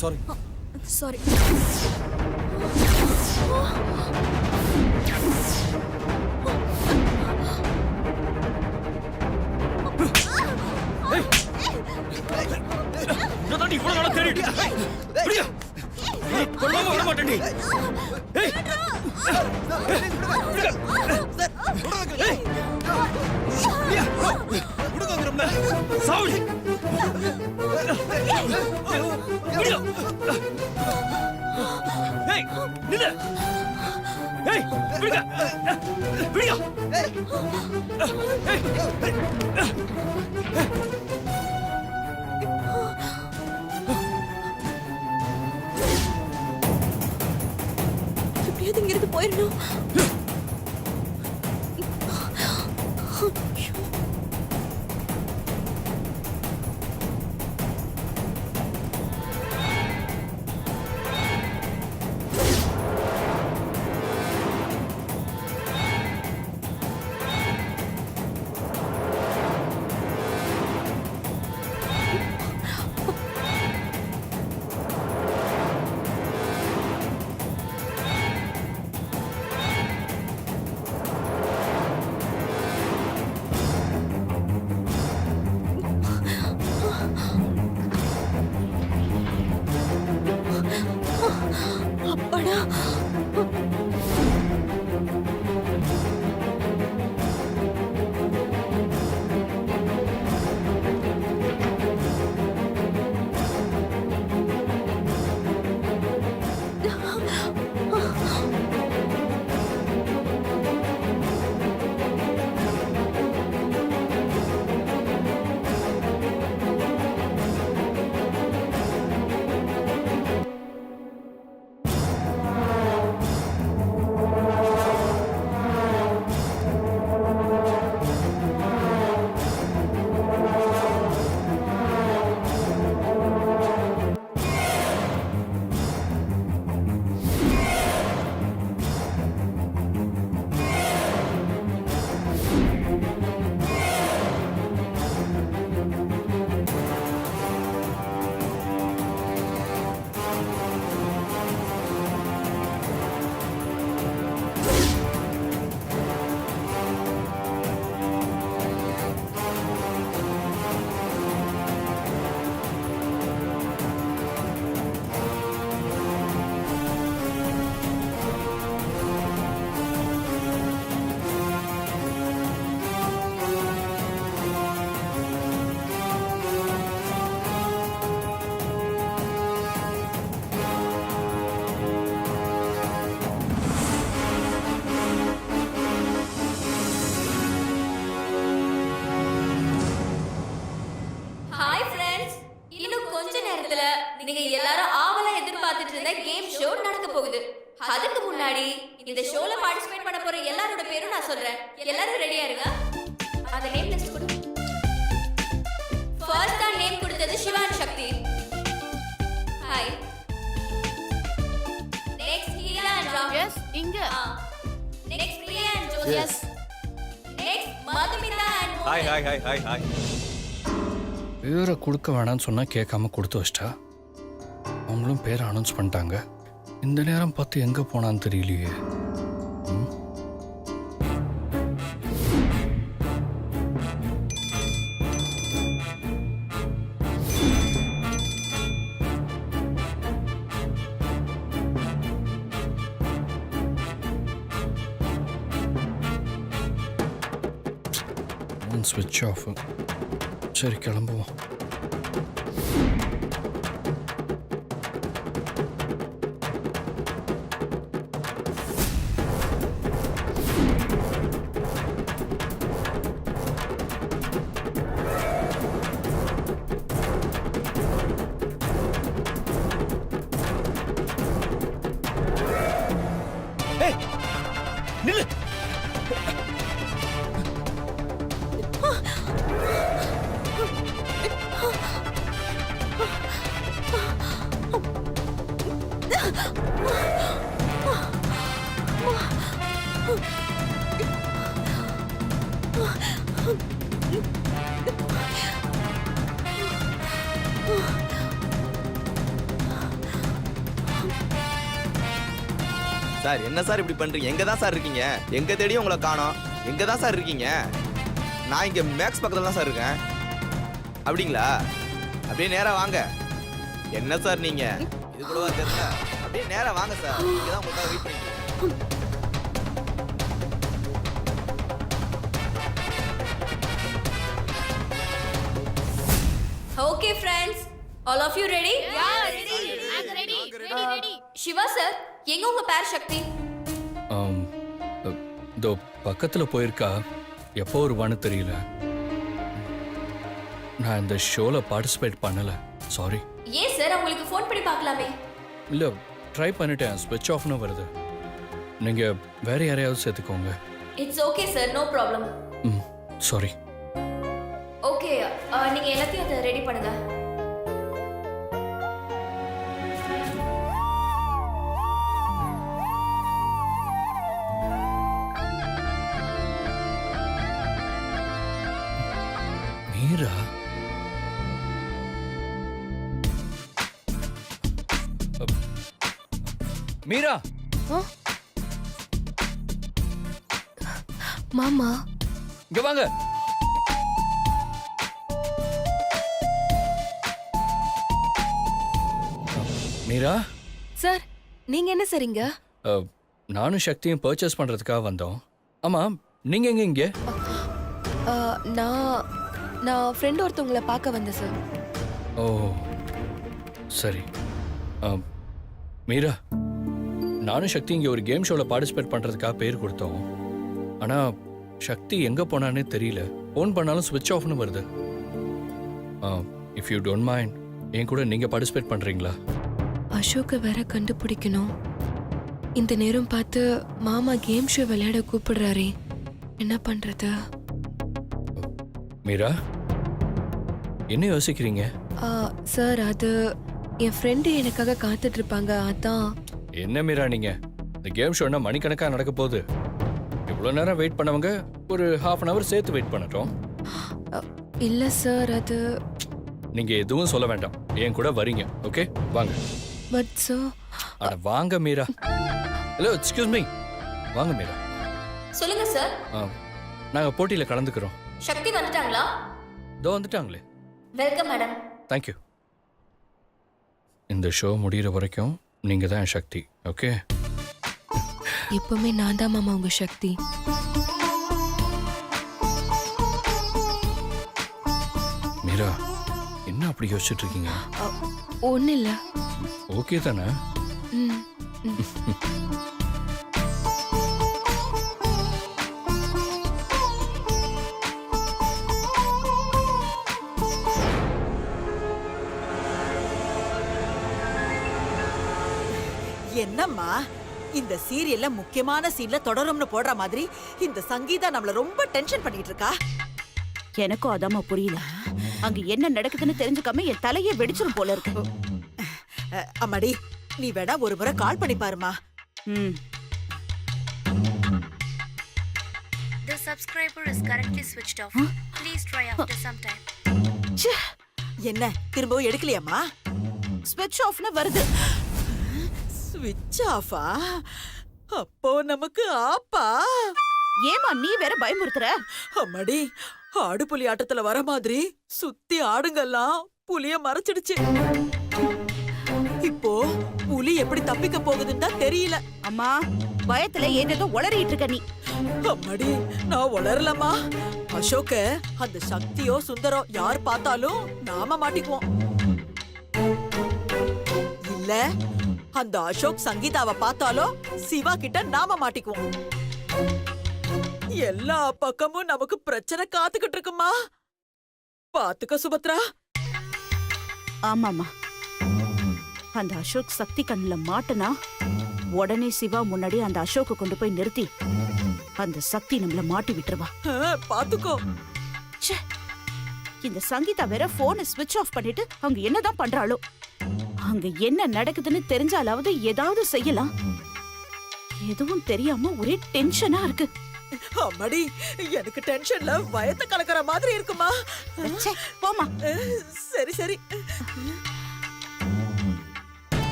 Sorry. Sorry. நான் இவ்வளவு நாளா தேடிட்டு கொள்ளாம விட மாட்டேன். சாவுடி. நில்லு. விடுங்க. விடுங்க. எப்படியாவது இங்கிருந்து போயிடணும். அப்பாடா. நீங்க எல்லாரும் ஆவலா எதிர்பார்த்துட்டு இருந்த கேம் ஷோ நடக்க போகுது. அதுக்கு முன்னாடி இந்த ஷோல பார்ட்டிசிபேட் பண்ண போற எல்லாரோட பேரும் நான் சொல்றேன். எல்லாரும் ரெடியா இருங்க. அத நேம் லிஸ்ட் கொடு. ஃபர்ஸ்ட் தான் நேம் கொடுத்தது Sivan Sakthi. Hi. Next Heera and Ram. Yes இங்க. Next Priya and Jose. Yes. Next Madhumitha and hi hi hi hi hi. பேரை கொடுக்க வேணாம்னு சொன்னால் கேட்காம கொடுத்து வச்சிட்டா. அவங்களும் பேரை அனௌன்ஸ் பண்ணிட்டாங்க. இந்த நேரம் பார்த்து எங்கே போனான்னு தெரியலையே. ஸ்விட்ச் ஆஃப். சரி கிளம்புவோம். நில்லு. சார் என்ன சார் இப்படி பண்றீங்க? எங்க தான் சார் இருக்கீங்க? எங்க தேடியும் உங்களை காணோம். எங்க தான் சார் இருக்கீங்க? நான் இங்க மேக்ஸ் பக்கத்துல தான் சார் இருக்கேன். அப்படிங்களா? அப்படியே நேரா வாங்க. என்ன சார் நீங்க இது கூடவா தெரியல? அப்படியே நேரா வாங்க சார். இங்க தான் உங்களுக்காக வெயிட் பண்ணிட்டு இருக்கேன். Okay friends, all of you ready? Siva sir, எங்க உங்க பேர் சக்தி? இதோ பக்கத்தில் போயிருக்கா, எப்போ வருவான்னு தெரியல. நான் இந்த ஷோவில் பார்ட்டிசிபேட் பண்ணலை, சாரி. ஏன் சார், உங்களுக்கு ஃபோன் பண்ணி பார்க்கலாமே. இல்லை, ட்ரை பண்ணிட்டேன், ஸ்விட்ச் ஆஃப்னு வருது. நீங்கள் வேற யாரையாவது சேர்த்துக்கோங்க. It's okay sir, no problem. Sorry. Okay, நீங்க எல்லாத்தையும் அதை ரெடி பண்ணுங்க. மீரா, மீரா, மாமா, இங்க வாங்க. மீரா சார் நீங்க என்ன சரிங்க? நானும் சக்தியும் பர்ச்சேஸ் பண்றதுக்காக வந்தோம். ஆமா, நீங்க எங்க இங்க? நான் ஃப்ரெண்ட் ஒருத்தவங்களை பார்க்க வந்தேன் சார். ஓ சரி. மீரா, நானும் சக்தி இங்கே ஒரு கேம் ஷோவில் பார்ட்டிசிபேட் பண்ணுறதுக்காக பேர் கொடுத்தோம். ஆனால் சக்தி எங்கே போனானே தெரியல. ஃபோன் பண்ணாலும் ஸ்விட்ச் ஆஃப்னு வருது. இஃப் யூ டோன்ட் மைண்ட், என் கூட நீங்கள் பார்ட்டிசிபேட் பண்ணுறீங்களா? அசோக்கை வேற கண்டுபிடிக்கணும். இந்த நேரம் பார்த்து மாமா கேம் ஷோ விளையாட கூப்பிடுறாரே, என்ன பண்றது? மீரா, என்ன யோசிக்கிறீங்க? சார், அது என் ஃப்ரெண்டு எனக்காக காத்துட்டு இருப்பாங்க, அதான். என்ன மீரா நீங்க, இந்த கேம் ஷோனா மணிக்கணக்காக நடக்க போகுது. இவ்வளோ நேரம் வெயிட் பண்ணவங்க ஒரு ½ அன் ஹவர் சேர்த்து வெயிட் பண்ணட்டும். இல்ல சார், அது. நீங்க எதுவும் சொல்ல வேண்டாம், என் கூட வரீங்க. ஓகே, வாங்க. But sir. அட வாங்க மீரா. Hello, excuse me. வாங்க மீரா. சொல்லுங்க சார். நாங்கள் போட்டியில் கலந்துக்கிறோம். சக்தி வந்துட்டாங்களா? இதோ வந்துட்டாங்களே. Welcome madam. தேங்க்யூ. இந்த ஷோ முடிகிற வரைக்கும் நீங்கள் தான் என் சக்தி, ஓகே? எப்பவுமே நான் தான் மாமா உங்க சக்தி. மீரா, என்ன அப்படி யோசிச்சுட்டு இருக்கீங்க? ஒன்றும் இல்லை. ஓகே தானே? ம். என்னம்மா, இந்த சீரியல்ல முக்கியமான சீன்ல தொடரும்னு போடுற மாதிரி இந்த சங்கீதா நம்மள ரொம்ப டென்ஷன் பண்ணிட்டு இருக்கா. எனக்கும் அதாம்மா புரியல. அங்க என்ன நடக்குதுன்னு தெரிஞ்சுக்காம என் தலையே வெடிச்சிரும் போல இருக்கு. அம்மாடி, நீ வேணா ஒரு முறை கால் பண்ணி பாருமா. The subscriber is currently switched off. Please try after some time. என்ன திரும்பவும் எடுக்கலையாம்மா? ஸ்விட்ச் ஆஃப்னு வருது. ஸ்விட்ச் ஆஃபா? அப்போ நமக்கு ஆப்பா? ஏமா நீ வேற பயமுறுத்துற? அம்மாடி, ஆடு புலி ஆட்டத்துல வர மாதிரி சுத்தி ஆடுங்கெல்லாம் புலிய மறைச்சிடுச்சு. இப்போ புலி எப்படி தப்பிக்க போகுதுன்னு தான் தெரியல. அம்மா, பயத்துல ஏதேதோ உளறிட்டு இருக்க நீ. அம்மாடி, நான் உளரலம்மா. அசோக்க அந்த சக்தியோ சுந்தரோ யார் பார்த்தாலும் நாம மாட்டிக்குவோம். இல்ல அந்த அசோக் சங்கீதாவை பார்த்தாலும் சிவா கிட்ட நாம மாட்டிக்குவோம். எல்லா பக்கமும் நமக்கு பிரச்சனை காத்துக்கிட்டு இருக்குமா. பாத்துக்க சுபத்ரா. ஆமாமா, அந்த அசோக் சக்தி கண்ணுல மாட்டனா உடனே சிவா முன்னாடி அந்த அசோக்க கொண்டு போய் நிறுத்தி அந்த சக்தி நம்மள மாட்டி விட்டுருவா. பாத்துக்கோ. இந்த சங்கீதா வேற போனை ஸ்விட்ச் ஆஃப் பண்ணிட்டு அவங்க என்னதான் பண்றாளோ. அங்க என்ன நடக்குதுன்னு தெரிஞ்சாலாவது ஏதாவது செய்யலாம். எதுவும் தெரியாம ஒரே டென்ஷனா இருக்கு. அம்மாடி, எனக்கு டென்ஷன்ல வயத்தை கலக்கிற மாதிரி இருக்குமா. போமா. சரி சரி.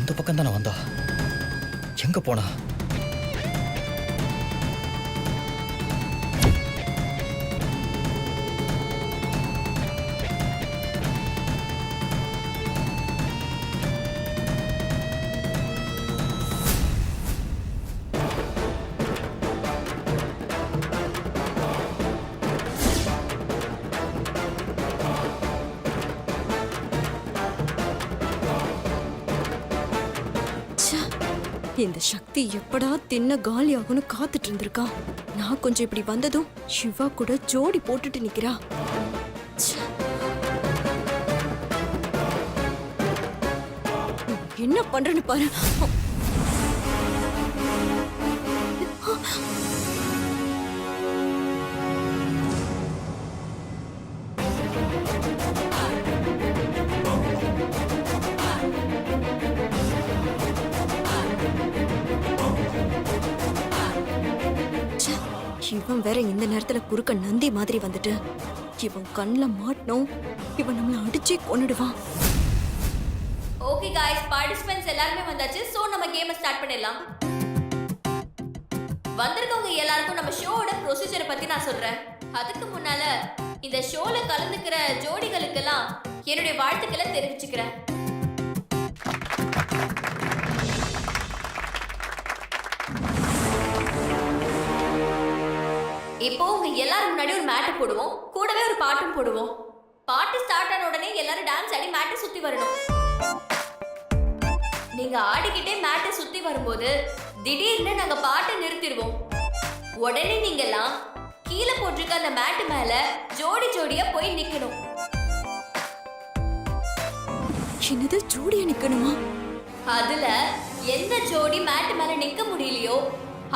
இந்த பக்கம் தானே வந்தா, எங்க போனா? இந்த சக்தி எப்படா தின்ன காலி ஆகும்னு காத்துட்டு இருந்திருக்கா. நான் கொஞ்சம் இப்படி வந்ததும் சிவா கூட ஜோடி போட்டுட்டு நிக்கிறா. ச்சே. என்ன பண்றேன்னு பாரு. இவன் வேற இந்த நேரத்துல குறுக்க நந்தி மாதிரி வந்துட்டு இவன் கண்ணுல மாட்டணும். இவன் நம்மள அடிச்சே கொன்னுடுவான். ஓகே गाइस, பார்ட்டிசிபென்ட்ஸ் எல்லாரும் வந்தாச்சு. சோ நம்ம கேமை ஸ்டார்ட் பண்ணிடலாம். வந்திருக்கவங்க எல்லாருக்கும் நம்ம ஷோவோட ப்ரொசீஜரை பத்தி நான் சொல்றேன். அதுக்கு முன்னால இந்த ஷோல கலந்துக்கிற ஜோடிகளுக்கெல்லாம் என்னுடைய வாழ்த்துக்களை தெரிவிச்சுக்கிறேன். இப்போ உங்க எல்லாரும் முன்னாடி ஒரு மேட் போடுவோம், கூடவே ஒரு பாட்டும் போடுவோம். பாட்டு ஸ்டார்ட் ஆன உடனே எல்லாரும் டான்ஸ் ஆடி மேட்டை சுத்தி வரணும். நீங்க ஆடிக்கிட்டே மேட்டை சுத்தி வரும்போது திடீர்னு நாங்க பாட்டை நிறுத்திடுவோம். உடனே நீங்க எல்லாம் கீழே போட்டிருக்க அந்த மேட்டு மேல ஜோடி ஜோடியா போய் நிக்கணும். என்னது ஜோடியா நிக்கணுமா? அதுல எந்த ஜோடி மேட்டு மேல நிக்க முடியலையோ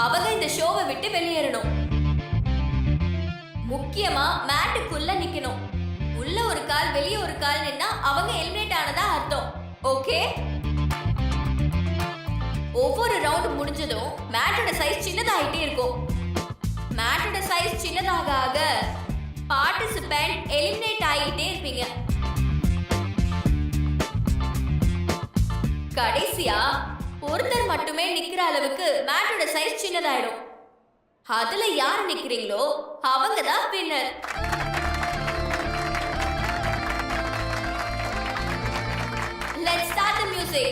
அவங்க இந்த ஷோவை விட்டு வெளியேறணும். முக்கியமா மேட்டுக்குள்ள நிக்கணும். உள்ள ஒரு கால் வெளியே ஒரு கால் நின்னா அவங்க எலிமினேட் ஆனதா அர்த்தம். ஓகே, ஒவ்வொரு ரவுண்ட் முடிஞ்சதும் மேட்டோட சைஸ் சின்னதாயிட்டே இருக்கும். மேட்டோட சைஸ் சின்னதாக ஆக பார்ட்டிசிபென்ட் எலிமினேட் ஆகிட்டே இருப்பீங்க. கடைசியா ஒருத்தர் மட்டுமே நிக்கிற அளவுக்கு மேட்டோட சைஸ் சின்னதாயிடும். அதுல யார் நிக்கிறீங்களோ அவங்க தான் winner. Let's start the music.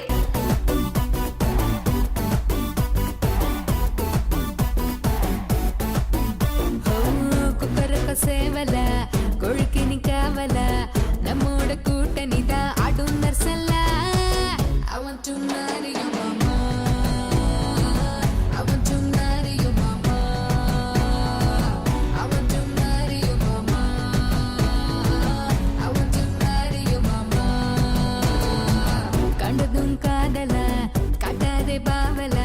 குக்கரக்க சேவல கொழுக்கி நிக்காவல நம்மோட கூட்டணிதான் ஆடும் நர்சல்ல. I want to marry your mama. I want to marry your mama. I want to marry your mama. I want to marry your mama. கண்டதும் காதல காட்டாதே பாவல.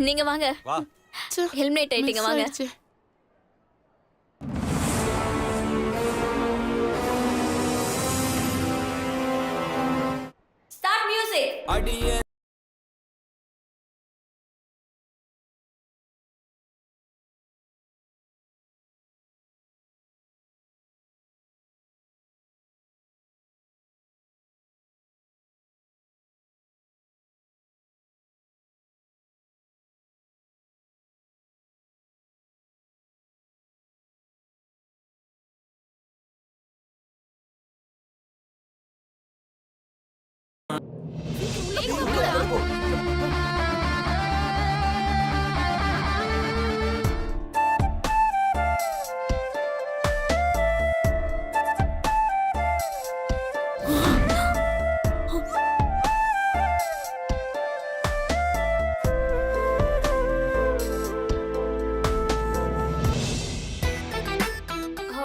நீங்க வாங்க. வா. எலிமினேட் ஆயிட்டீங்க, வாங்க. Start music. அடியே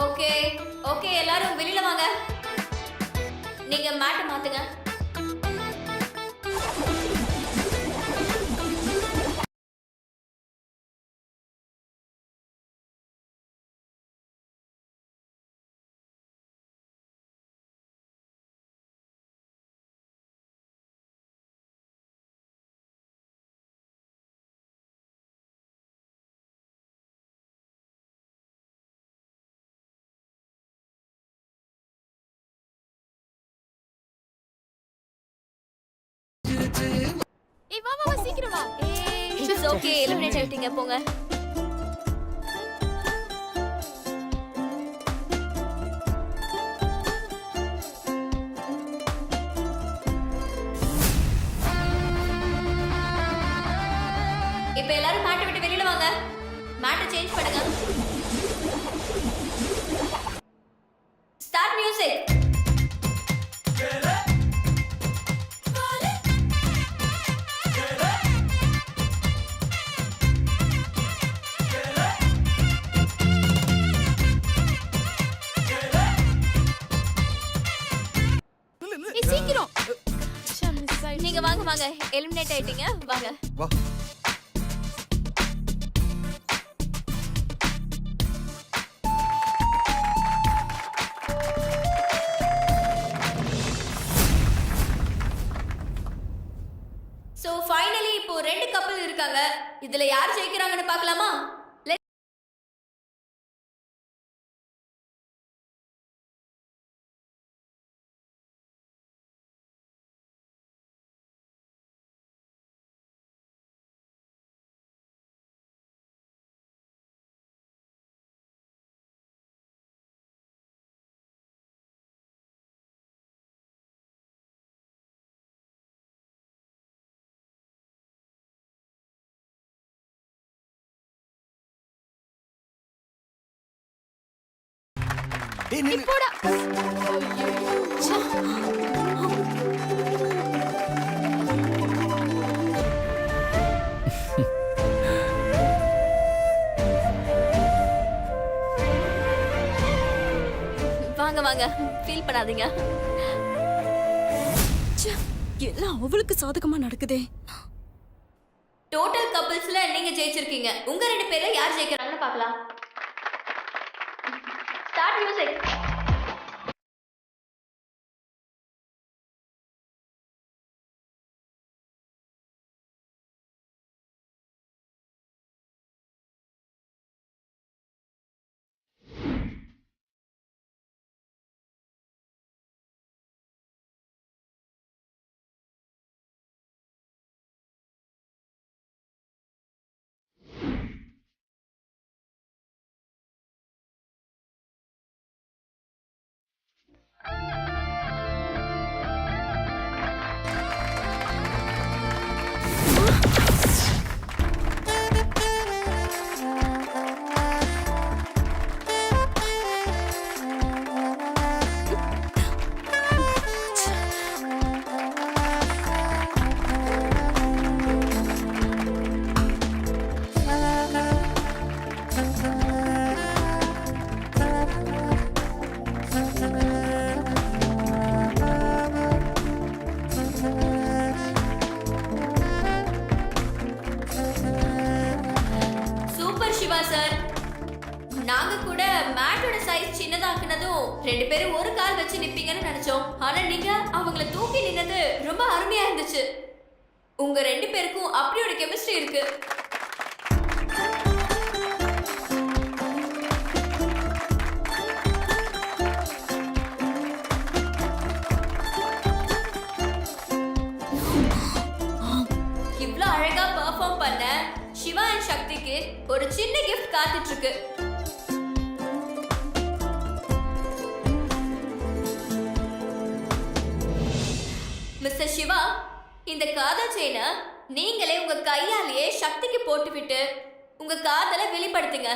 ஓகே ஓகே, எல்லாரும் வெளியில வாங்க. நீங்க மேட்டை மாத்துங்க. ஏய் வா வா சீக்கிரம் வா. இட்ஸ் ஓகே, எலிமினேட் ஆயிட்டீங்க போங்க. இப்ப எல்லாரும் மேட்டை விட்டு வெளியில வாங்க. மேட்டை சேஞ்ச் பண்ணுங்க. Start music. ஏய் சீக்கிரம். நீங்க வாங்க வாங்க, எலிமினேட் ஆயிட்டீங்க வாங்க. வா. சோ ஃபைனலி இப்போ ரெண்டு கப்பல் இருக்காங்க. இதுல யார் ஜெயிக்கறாங்கன்னு பார்க்கலாமா? டேய் நில்லு. போடா. வாங்க வாங்க, ஃபீல் பண்ணாதீங்க. எல்லாம் அவளுக்கு சாதகமா நடக்குதே. டோட்டல் கப்பிள்ஸ்ல நீங்க ஜெயிச்சிருக்கீங்க. உங்க ரெண்டு பேர்ல யார் ஜெயிக்கறாங்கன்னு பார்க்கலாம். Start music. நாங்க கூட மேட்டோட சைஸ் சின்னதாக்குனதும் ரெண்டு பேரும் ஒரு கால் வச்சு நிப்பீங்கன்னு நினைச்சோம். ஆனா நீங்க அவங்கள தூக்கி நின்னது ரொம்ப அருமையா இருந்துச்சு. உங்க ரெண்டு பேருக்கும் அப்படி ஒரு கெமிஸ்ட்ரி இருக்கு. இவ்ளோ அழகா பெர்ஃபார்ம் பண்ண சிவா அண்ட் சக்திக்கு ஒரு சின்ன கிஃப்ட் காத்துட்டு இருக்கு. மிஸ்டர் சிவா, இந்த காதல் செயினை நீங்களே உங்க கையாலேயே சக்திக்கு போட்டுவிட்டு உங்க காதலை வெளிப்படுத்துங்க.